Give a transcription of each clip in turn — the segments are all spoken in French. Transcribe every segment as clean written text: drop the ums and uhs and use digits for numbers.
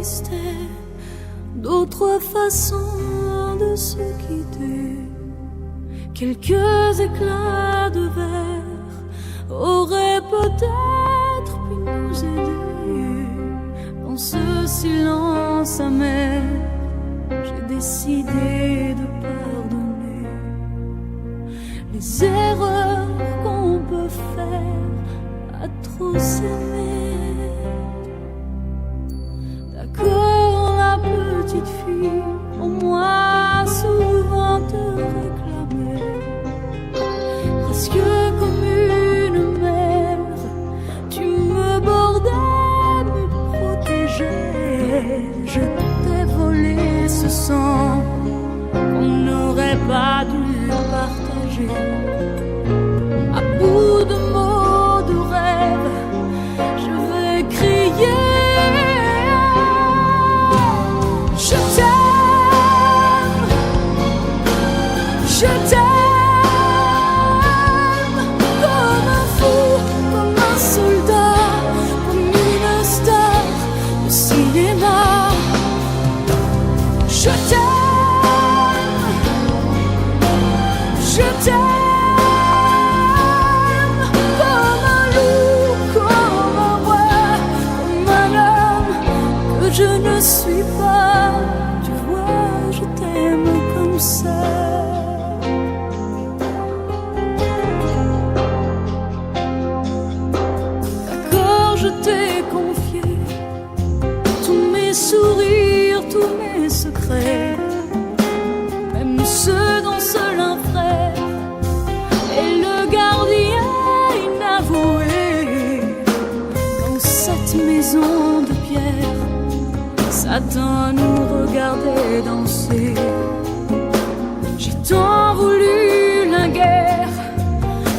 existait d'autres façons de se quitter. Quelques éclats de verre auraient peut-être pu nous aider. Dans ce silence amer, j'ai décidé de pardonner les erreurs qu'on peut faire à trop s'aimer. D'accord, la petite fille, au moins souvent te réclamait, presque comme une mère, tu me bordais, me protégeais. Je t'ai volé ce sang qu'on n'aurait pas dû partager. À bout de mots, de rêves, je vais crier. Je t'aime, je t'aime, comme un fou, comme un soldat, comme une star de cinéma. Je t'aime, je t'aime, comme un loup, comme un roi, comme un homme que je ne suis pas. Tu vois, je t'aime comme ça. D'accord, je t'ai confié tous mes sourires, tous mes secrets, même ceux dont seul un frère est le gardien inavoué. Dans cette maison de pierre, Satan nous regardait danser. J'ai tant voulu la guerre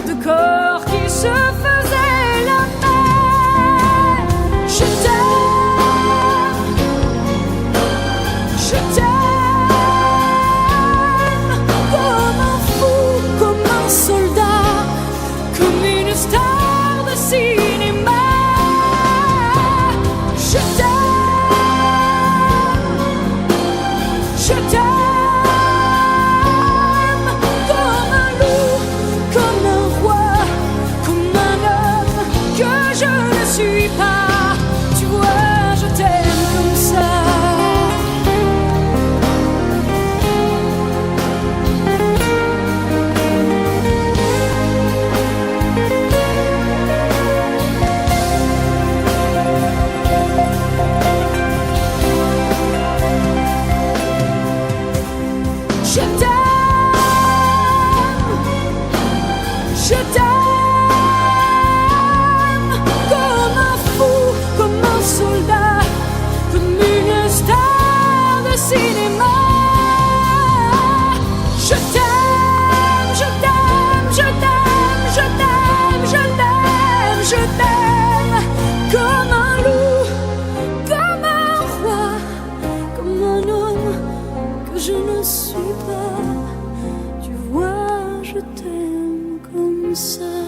de corps qui se faisaient la paix. Je t'aime, je t'aime, comme un fou, comme un soldat, comme une star de cinéma. Je t'aime, je t'aime, comme un loup, comme un roi, comme un homme que je ne suis pas. Tu vois, je t'aime comme ça. Je t'aime, je t'aime, comme un fou, comme un soldat, comme une star de cinéma. Je t'aime, je t'aime, je t'aime, je t'aime, je t'aime, je t'aime, comme un loup, comme un roi, comme un homme que je ne suis pas. Tu vois, je t'aime comme ça.